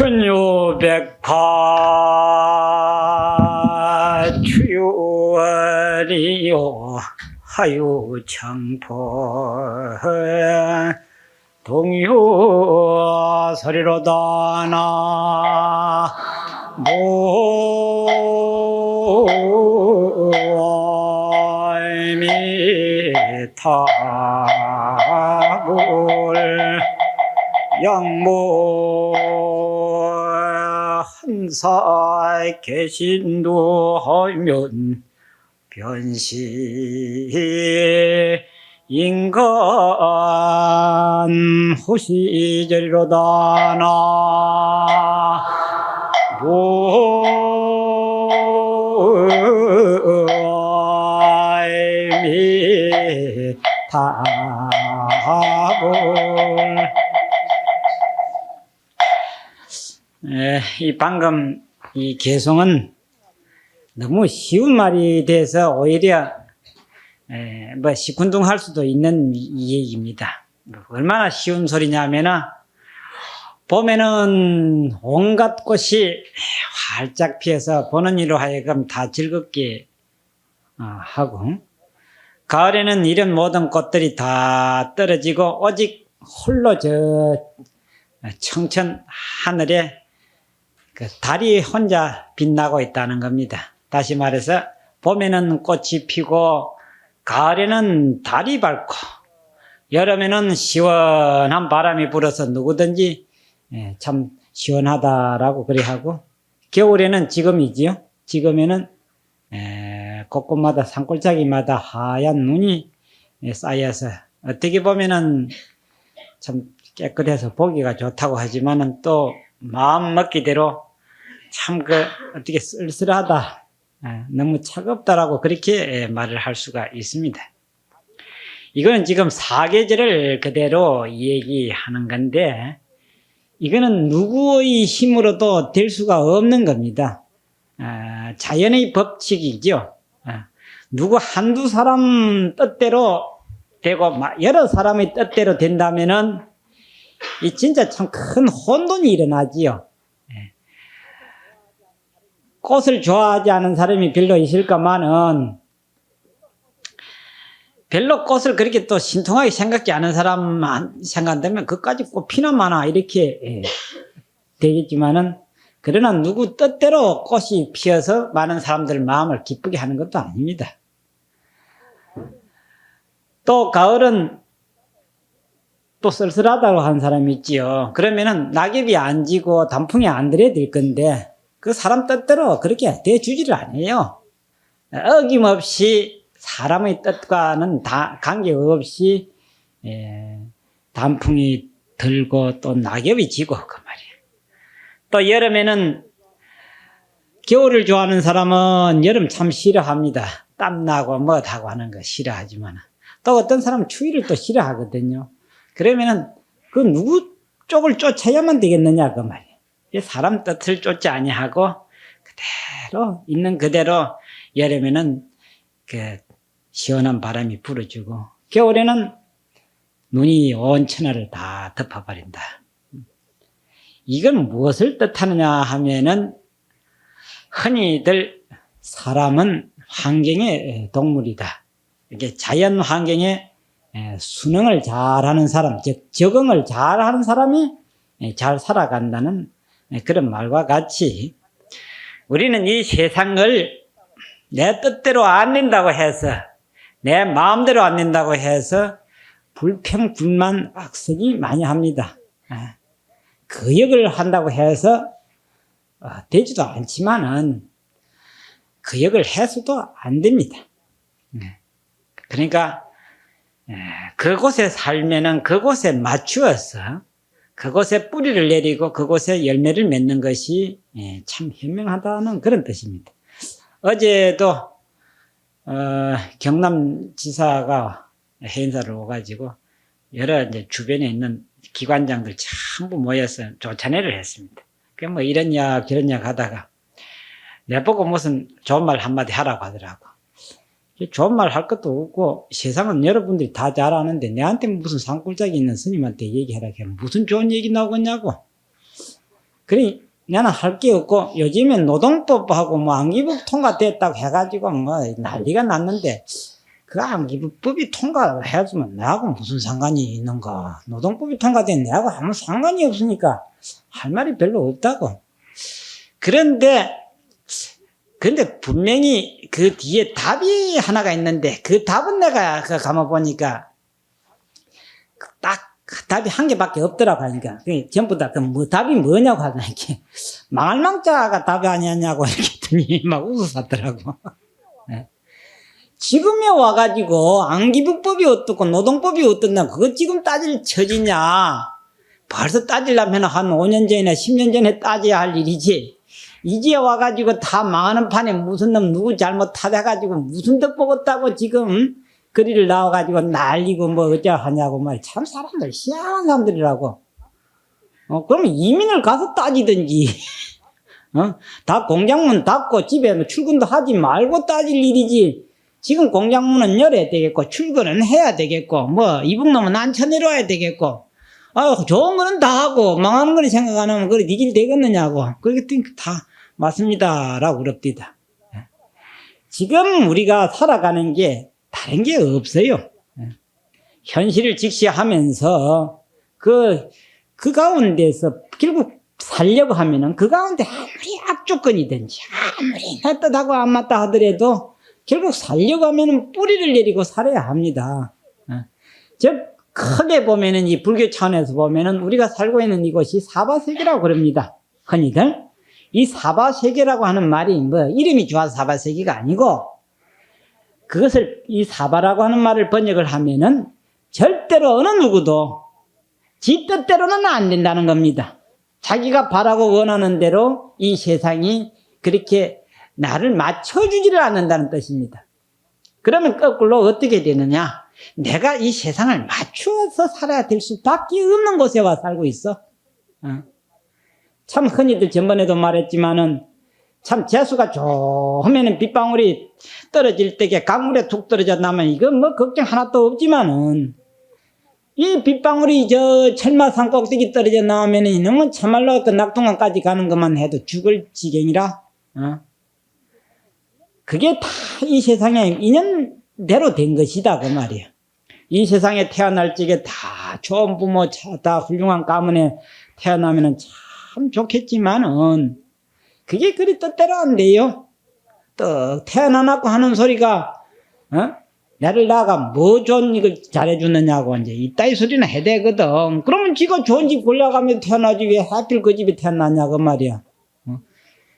천유백파 추월이요 하유창포 동유 소리로다 나 모미타불 양모 한사 계신도 하면 변시 인간 호시저리로다 나 모미타불 이 방금 이 개송은 너무 쉬운 말이 돼서 오히려 뭐 시큰둥할 수도 있는 이 얘기입니다. 얼마나 쉬운 소리냐면은 보면은 온갖 꽃이 활짝 피어서 보는 이로 하여금 다 즐겁게 하고, 가을에는 이런 모든 꽃들이 다 떨어지고 오직 홀로 저 청천 하늘에 그 달이 혼자 빛나고 있다는 겁니다. 다시 말해서 봄에는 꽃이 피고 가을에는 달이 밝고 여름에는 시원한 바람이 불어서 누구든지 참 시원하다라고 그래 하고, 겨울에는 지금이지요. 지금에는 곳곳마다 산골짜기마다 하얀 눈이 쌓여서 어떻게 보면은 참 깨끗해서 보기가 좋다고 하지만은 또 마음 먹기대로 참 어떻게 쓸쓸하다, 너무 차갑다라고 그렇게 말을 할 수가 있습니다. 이거는 지금 사계절을 그대로 얘기하는 건데, 이거는 누구의 힘으로도 될 수가 없는 겁니다. 자연의 법칙이죠. 누구 한두 사람 뜻대로 되고 여러 사람의 뜻대로 된다면은 이 진짜 참 큰 혼돈이 일어나지요. 꽃을 좋아하지 않은 사람이 별로 있을까만은 별로 꽃을 그렇게 또 신통하게 생각지 않은 사람만 생각한다면 그까지 꽃 피나 마나 이렇게 되겠지만은, 그러나 누구 뜻대로 꽃이 피어서 많은 사람들 마음을 기쁘게 하는 것도 아닙니다. 또 가을은 또 쓸쓸하다고 하는 사람이 있지요. 그러면은 낙엽이 안 지고 단풍이 안 들어들 건데 그 사람 뜻대로 그렇게 돼주지를 않아요. 어김없이 사람의 뜻과는 다 관계없이 단풍이 들고 또 낙엽이 지고 그 말이에요. 또 여름에는, 겨울을 좋아하는 사람은 여름 참 싫어합니다. 땀나고 뭐하고 하는 거 싫어하지만, 또 어떤 사람은 추위를 또 싫어하거든요. 그러면은 그 누구 쪽을 쫓아야만 되겠느냐 그 말이에요. 사람 뜻을 쫓지 아니하고 그대로 있는 그대로 여름에는 그 시원한 바람이 불어주고, 겨울에는 눈이 온 천하를 다 덮어버린다. 이건 무엇을 뜻하느냐 하면은, 흔히들 사람은 환경의 동물이다. 이게 자연 환경에 순응을 잘하는 사람, 즉 적응을 잘하는 사람이 잘 살아간다는 그런 말과 같이, 우리는 이 세상을 내 뜻대로 안 된다고 해서, 내 마음대로 안 된다고 해서 불평, 불만, 악성이 많이 합니다. 거역을 한다고 해서 되지도 않지만은 거역을 해서도 안 됩니다. 그러니까 그곳에 살면은 그곳에 맞추어서 그곳에 뿌리를 내리고 그곳에 열매를 맺는 것이 참 현명하다는 그런 뜻입니다. 어제도 경남지사가 행사를 오가지고 여러 이제 주변에 있는 기관장들 전부 모여서 조찬회를 했습니다. 그 뭐 이런 저런 하다가 내보고 무슨 좋은 말 한마디 하라고 하더라고. 좋은 말 할 것도 없고 세상은 여러분들이 다 잘 아는데 내한테 무슨 산골짜기 있는 스님한테 얘기하라 하면 무슨 좋은 얘기 나오겠냐고. 그러니 나는 할 게 없고 요즘엔 노동법하고 뭐 안기부 통과됐다고 해가지고 뭐 난리가 났는데 그 안기부법이 통과를 해야지만 내하고 무슨 상관이 있는가. 노동법이 통과된 내하고 아무 상관이 없으니까 할 말이 별로 없다고. 그런데 분명히 그 뒤에 답이 하나가 있는데 그 답은 내가 가만 보니까 딱 답이 한 개밖에 없더라고 하니까 전부 다 뭐 답이 뭐냐고 하더니 망할망자가 답이 아니었냐고 이렇게 막 웃어서더라고. 지금에 와가지고 안기부법이 어떻고 노동법이 어떻나 그거 지금 따질 처지냐. 벌써 따지려면 한 5년 전이나 10년 전에 따져야 할 일이지. 이제 와가지고 다 망하는 판에 무슨 놈 누구 잘못하다가지고 무슨 덕 먹었다고 지금 거리를 나와가지고 날리고 뭐 어쩌하냐고 말이야. 참 사람들 희한한 사람들이라고. 그러면 이민을 가서 따지든지 다 공장문 닫고 집에 뭐 출근도 하지 말고 따질 일이지. 지금 공장문은 열어야 되겠고 출근은 해야 되겠고 뭐 이북놈은 앉혀 내려와야 되겠고 좋은 거는 다 하고 망하는 거는 생각 안 하면 그래 니길 되겠느냐고. 그렇게 다 맞습니다 라고 그럽니다. 지금 우리가 살아가는 게 다른 게 없어요. 현실을 직시하면서 그 가운데서 결국 살려고 하면은 그 가운데 아무리 악조건이든지 아무리 낯뜨하고 안 맞다 하더라도 결국 살려고 하면은 뿌리를 내리고 살아야 합니다. 즉 크게 보면은 이 불교 차원에서 보면은 우리가 살고 있는 이곳이 사바세계라고 그럽니다. 흔히들 이 사바세계라고 하는 말이 뭐 이름이 좋아서 사바세계가 아니고 그것을 이 사바라고 하는 말을 번역을 하면은 절대로 어느 누구도 지 뜻대로는 안 된다는 겁니다. 자기가 바라고 원하는 대로 이 세상이 그렇게 나를 맞춰주지를 않는다는 뜻입니다. 그러면 거꾸로 어떻게 되느냐? 내가 이 세상을 맞추어서 살아야 될 수밖에 없는 곳에 와 살고 있어. 참 흔히들 전번에도 말했지만은 참 재수가 좋으면은 빗방울이 떨어질 때에 강물에 툭 떨어져 나면 이건 뭐 걱정 하나도 없지만은 이 빗방울이 저 철마산 꼭대기 떨어져 나오면은 이놈은 참말로 그 낙동강까지 가는 것만 해도 죽을 지경이라. 그게 다 이 세상에 인연대로 된 것이다 그 말이야. 이 세상에 태어날 적에 다 좋은 부모 다 훌륭한 가문에 태어나면은 참 좋겠지만은 그게 그리 뜻대로 안 돼요. 또 태어나놓고 하는 소리가 나를 낳아가 뭐 좋은 이걸 잘해주느냐고 이제 이따위 소리나 해야 되거든. 그러면 지가 좋은 집 골라가며 태어나지 왜 하필 그 집에 태어나냐고 말이야.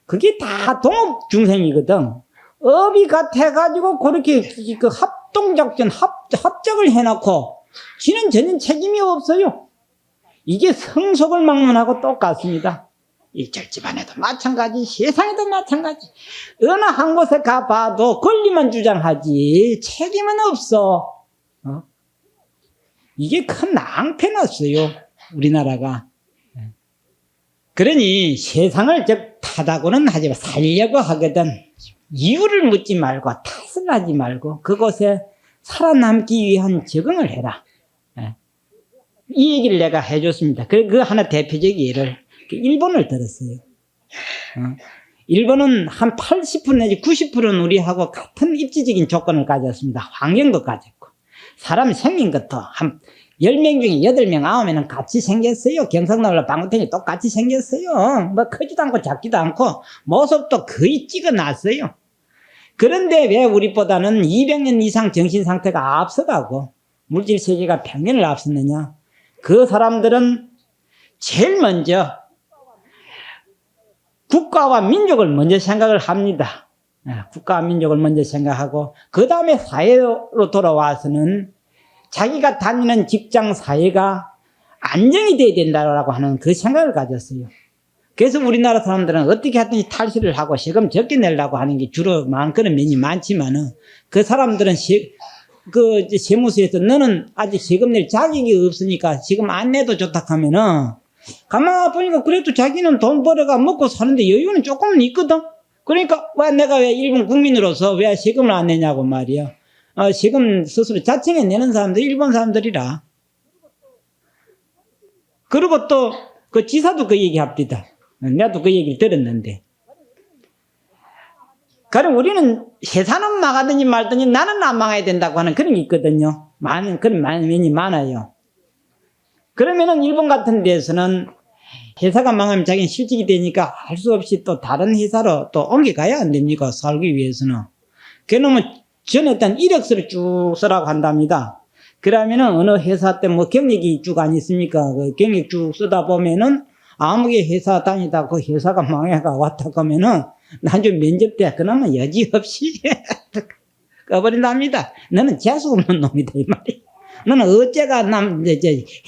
그게 다 동업 중생이거든. 업이 같아가지고 그렇게 그 합동작전 합작을 해놓고 지는 전혀 책임이 없어요. 이게 성속을 막론하고 똑같습니다. 일절 집안에도 마찬가지, 세상에도 마찬가지. 어느 한 곳에 가봐도 권리만 주장하지 책임은 없어. 이게 큰 낭패났어요, 우리나라가. 그러니 세상을 즉 탓하고는 하지만 살려고 하거든. 이유를 묻지 말고 탓을 하지 말고 그곳에 살아남기 위한 적응을 해라. 이 얘기를 내가 해줬습니다. 그 하나 대표적 예를 일본을 들었어요. 일본은 한 80% 내지 90%는 우리하고 같은 입지적인 조건을 가졌습니다. 환경도 가졌고 사람 생긴 것도 한 10명 중에 8명, 9명은 같이 생겼어요. 경상도로 방구탱이 똑같이 생겼어요. 뭐 크지도 않고 작지도 않고 모습도 거의 찍어놨어요. 그런데 왜 우리보다는 200년 이상 정신상태가 앞서가고 물질세계가 100년을 앞섰느냐? 그 사람들은 제일 먼저 국가와 민족을 먼저 생각을 합니다. 국가와 민족을 먼저 생각하고 그 다음에 사회로 돌아와서는 자기가 다니는 직장 사회가 안정이 돼야 된다고 하는 그 생각을 가졌어요. 그래서 우리나라 사람들은 어떻게 하든지 탈세를 하고 세금 적게 내려고 하는 게 주로 많거든 면이 많지만은 그 사람들은 세무서에서 너는 아직 세금 낼 자격이 없으니까 세금 안 내도 좋다 하면은 가만 보니까 그래도 자기는 돈 벌어가 먹고 사는데 여유는 조금은 있거든. 그러니까 내가 왜 일본 국민으로서 왜 세금을 안 내냐고 말이야. 세금 스스로 자청해 내는 사람들 일본 사람들이라. 그리고 또 그 지사도 그 얘기합니다. 나도 그 얘기를 들었는데. 그럼 우리는 회사는 망하든지 말든지 나는 안 망해야 된다고 하는 그런 게 있거든요. 그런 면이 많아요. 그러면은 일본 같은 데서는 회사가 망하면 자기는 실직이 되니까 할 수 없이 또 다른 회사로 또 옮겨가야 안 됩니까? 살기 위해서는. 그러면 전에 일단 이력서를 쭉 쓰라고 한답니다. 그러면은 어느 회사 때 뭐 경력이 쭉 안 있습니까? 그 경력 쭉 쓰다 보면은 아무개 회사 다니다 그 회사가 망해가 왔다 그러면은 나중에 면접 때 그나마 여지없이 꺼버린답니다. 너는 재수 없는 놈이다 이 말이야. 너는 어째가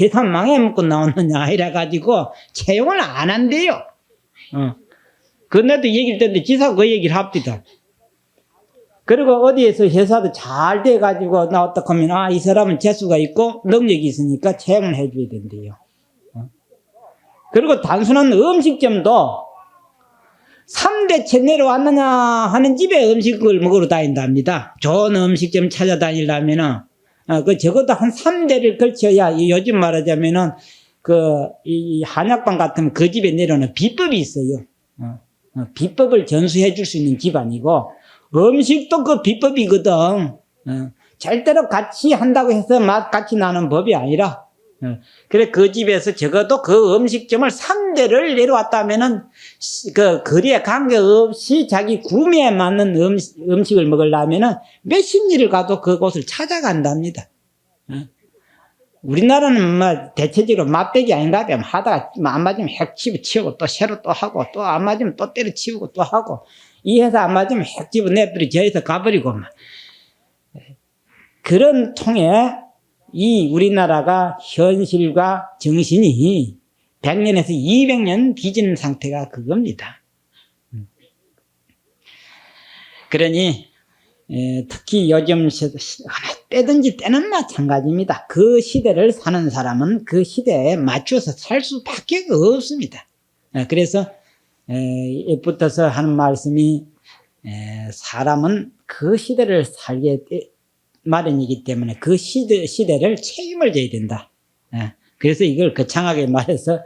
회사 망해먹고 나오느냐 이래가지고 채용을 안 한대요. 그날도 얘기를 듣는데 지사가 그 얘기를 합니다. 그리고 어디에서 회사도 잘 돼가지고 나왔다 하면 이 사람은 재수가 있고 능력이 있으니까 채용을 해줘야 된대요. 그리고 단순한 음식점도 3대째 내려왔느냐 하는 집에 음식을 먹으러 다닌답니다. 좋은 음식점 찾아다니려면은 적어도 한 3대를 걸쳐야, 요즘 말하자면은 이 한약방 같으면 그 집에 내려오는 비법이 있어요. 비법을 전수해 줄 수 있는 집안이고, 음식도 그 비법이거든. 절대로 같이 한다고 해서 맛 같이 나는 법이 아니라, 그래, 그 집에서 적어도 그 음식점을 3대를 내려왔다면은, 거리에 관계없이 자기 구매에 맞는 음식을 먹으려면은 몇십 리를 가도 그곳을 찾아간답니다. 우리나라는 대체적으로 맛배기 아닌가 하면 하다가 안 맞으면 핵 집어치우고 또 새로 또 하고 또 안 맞으면 또 때려치우고 또 하고 이 회사 안 맞으면 핵 집어내버리고 저 회사 가버리고 막. 그런 통에 이 우리나라가 현실과 정신이 100년에서 200년 뒤진 상태가 그겁니다. 그러니 특히 요즘 때든지 때는 마찬가지입니다. 그 시대를 사는 사람은 그 시대에 맞춰서 살 수밖에 없습니다. 그래서 붙어서 하는 말씀이 사람은 그 시대를 살게 마련이기 때문에 그 시대를 책임을 져야 된다. 그래서 이걸 거창하게 말해서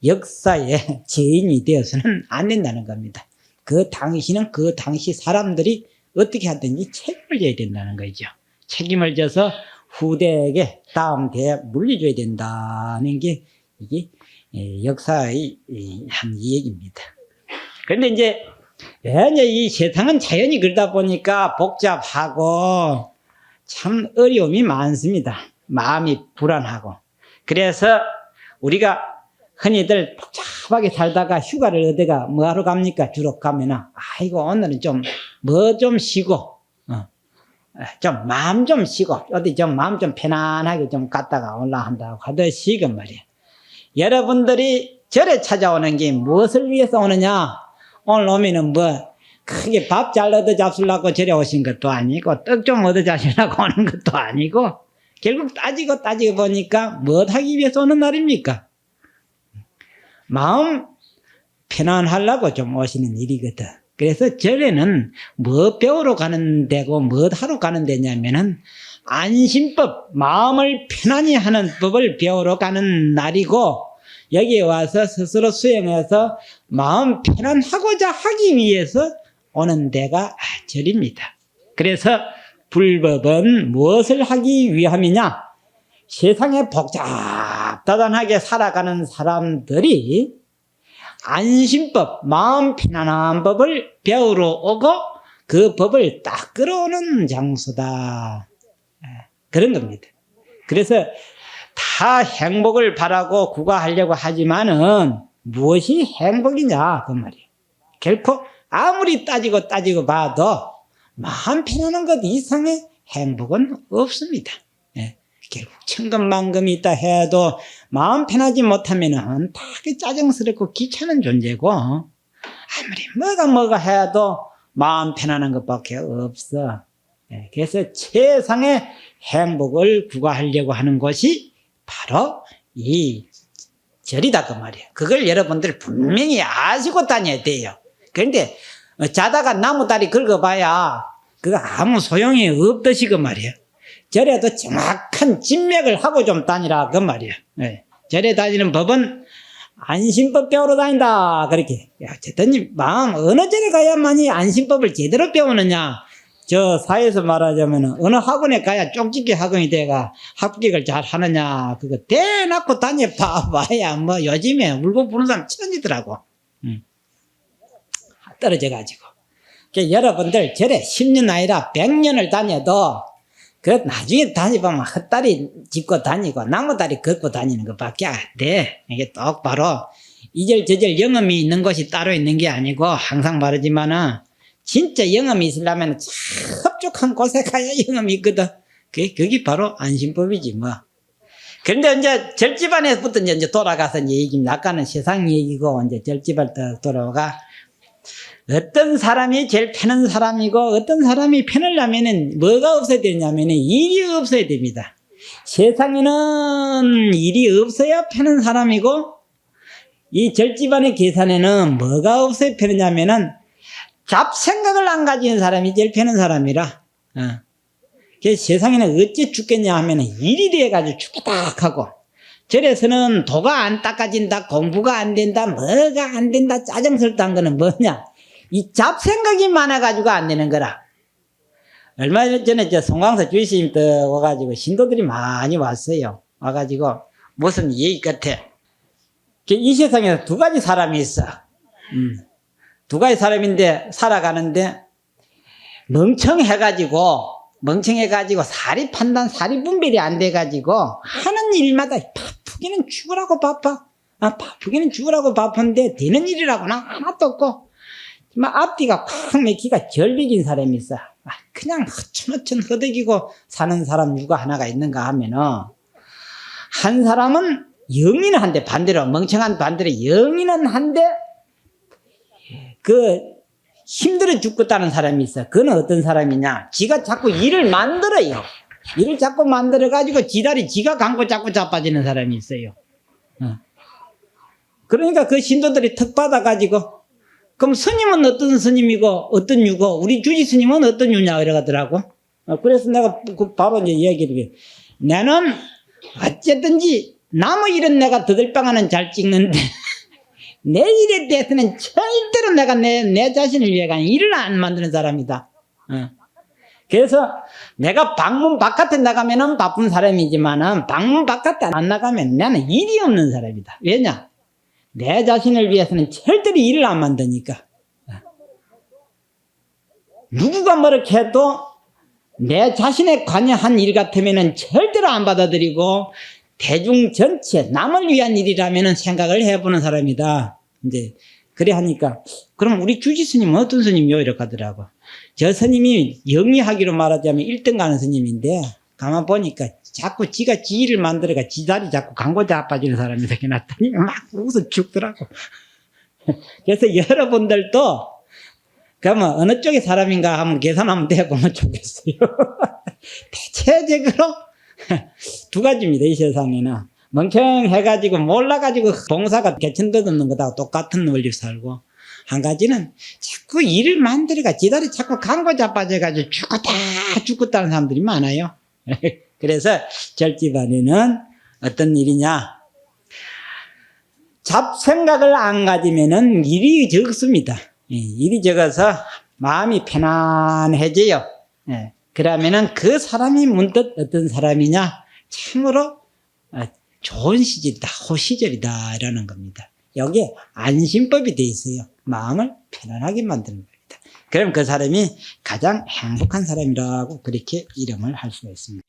역사의 죄인이 되어서는 안 된다는 겁니다. 그 당시는 그 당시 사람들이 어떻게 하든지 책임을 져야 된다는 거죠. 책임을 져서 후대에게 다음 대에 물려줘야 된다는 게 이게 역사의 한 얘기입니다. 그런데 이제 이 세상은 자연이 그러다 보니까 복잡하고 참 어려움이 많습니다. 마음이 불안하고. 그래서 우리가 흔히들 복잡하게 살다가 휴가를 어디가 뭐하러 갑니까? 주로 가면은 아이고 오늘은 좀 뭐 좀 쉬고 좀 마음 좀 쉬고 어디 좀 마음 좀 편안하게 좀 갔다가 올라 한다고 하듯이 그 말이에요. 여러분들이 절에 찾아오는 게 무엇을 위해서 오느냐? 오늘 오면은 뭐 크게 밥 잘 얻어 잡수려고 절에 오신 것도 아니고 떡 좀 얻어 잡수려고 오는 것도 아니고 결국 따지고 보니까 뭐 하기 위해서 오는 날입니까? 마음 편안하려고 좀 오시는 일이거든. 그래서 절에는 뭐 배우러 가는 데고 뭐 하러 가는 데냐면은 안심법, 마음을 편안히 하는 법을 배우러 가는 날이고 여기에 와서 스스로 수행해서 마음 편안하고자 하기 위해서 오는 데가 절입니다. 그래서 불법은 무엇을 하기 위함이냐? 세상에 복잡다단하게 살아가는 사람들이 안심법, 마음 편안한 법을 배우러 오고 그 법을 딱 끌어오는 장소다. 그런 겁니다. 그래서 다 행복을 바라고 구가하려고 하지만은 무엇이 행복이냐 그 말이에요. 결코 아무리 따지고 봐도 마음 편안한 것 이상의 행복은 없습니다. 결국 천금만금이 있다 해도 마음 편하지 못하면은 되게 짜증스럽고 귀찮은 존재고 아무리 뭐가 해도 마음 편안한 것밖에 없어. 그래서 최상의 행복을 구가하려고 하는 것이 바로 이 절이다 그 말이에요. 그걸 여러분들 분명히 아시고 다녀야 돼요. 그런데 자다가 나무다리 긁어봐야 그거 아무 소용이 없듯이 그 말이에요. 절에도 정확한 진맥을 하고 좀 다니라 그 말이에요. 절에 다니는 법은 안심법 배우러 다닌다. 그렇게. 야, 제때님 마음 어느 절에 가야만이 안심법을 제대로 배우느냐. 저 사회에서 말하자면 어느 학원에 가야 쪽집게 학원이 돼가 합격을 잘 하느냐. 그거 대놓고 다녀봐야 뭐 요즘에 울고 부는 사람 천이더라고. 떨어져가지고. 그러니까 여러분들 절에 10년 아니라 100년을 다녀도 그 나중에 다니보면 헛다리 짚고 다니고 나무다리 걷고 다니는 것밖에 안 돼. 이게 똑바로 이절저절 영험이 있는 곳이 따로 있는 게 아니고 항상 말하지만은 진짜 영험이 있으려면 흡족한 곳에 가야 영험이 있거든. 그게 바로 안심법이지 뭐. 그런데 이제 절집안에부터 이제 돌아가서 이제 얘기입니다. 아까는 세상 얘기고 이제 절집안 돌아가 어떤 사람이 제일 패는 사람이고 어떤 사람이 패느냐면은 뭐가 없어야 되냐면은 일이 없어야 됩니다. 세상에는 일이 없어야 패는 사람이고 이 절집안의 계산에는 뭐가 없어야 패느냐면은 잡생각을 안 가지는 사람이 제일 패는 사람이라. 그래서 세상에는 어째 죽겠냐 하면은 일이 돼가지고 죽겠다 하고 절에서는 도가 안 닦아진다, 공부가 안 된다, 뭐가 안 된다, 짜증스럽다는 거는 뭐냐? 이 잡생각이 많아가지고 안 되는 거라. 얼마 전에 송광서 주의스님 또 와가지고 신도들이 많이 왔어요. 와가지고 무슨 얘기 같아. 이 세상에 두 가지 사람이 있어. 두 가지 사람인데 살아가는데 멍청해가지고 사리 판단, 사리 분별이 안 돼가지고 하는 일마다 바쁘기는 죽으라고 바빠. 바쁘기는 죽으라고 바쁜데 되는 일이라고는 하나도 없고 막 앞뒤가 콱 막히가 절벽인 사람이 있어. 그냥 허천허천 허덕이고 사는 사람 누가 하나가 있는가 하면은 한 사람은 영리는 한데 반대로 멍청한 반대로 영리는 한데 그 힘들어 죽겠다는 사람이 있어. 그는 어떤 사람이냐? 지가 자꾸 일을 만들어요. 일을 자꾸 만들어가지고 지다리 지가 감고 자꾸 자빠지는 사람이 있어요. 그러니까 그 신도들이 턱 받아가지고 그럼 스님은 어떤 스님이고 어떤 유고 우리 주지 스님은 어떤 유냐 이러더라고. 그래서 내가 바로 이제 이야기를 해. 나는 어쨌든지 남의 일은 내가 더들방아는 잘 찍는데 내 일에 대해서는 절대로 내가 내 자신을 위해가 일을 안 만드는 사람이다. 그래서 내가 방문 바깥에 나가면은 바쁜 사람이지만은 방문 바깥에 안 나가면 나는 일이 없는 사람이다. 왜냐? 내 자신을 위해서는 절대로 일을 안 만드니까. 누구가 뭐렇게 해도 내 자신에 관여한 일 같으면은 절대로 안 받아들이고 대중 전체 남을 위한 일이라면은 생각을 해보는 사람이다. 이제 그래 하니까 그럼 우리 주지 스님은 어떤 스님이요? 이렇게 하더라고. 저 스님이 영리하기로 말하자면 1등 가는 스님인데 가만 보니까 자꾸 지가 지 일을 만들어가 지 다리 자꾸 강고 자빠지는 사람이 생겨났더니 막 웃어 죽더라고. 그래서 여러분들도 그러면 어느 쪽의 사람인가 하면 계산하면 되고는 좋겠어요. 대체적으로 두 가지입니다. 이 세상에는 멍청해가지고 몰라가지고 봉사가 개천도 없는 거다 똑같은 원리 살고 한 가지는 자꾸 일을 만들어가 지다리 자꾸 강고 자빠져가지고 죽었다는 사람들이 많아요. 그래서 절집안에는 어떤 일이냐? 잡생각을 안 가지면은 일이 적습니다. 일이 적어서 마음이 편안해져요. 그러면은 그 사람이 문득 어떤 사람이냐? 참으로 좋은 시절이다, 호시절이다, 이라는 겁니다. 여기에 안심법이 돼 있어요. 마음을 편안하게 만드는 겁니다. 그럼 그 사람이 가장 행복한 사람이라고 그렇게 이름을 할 수가 있습니다.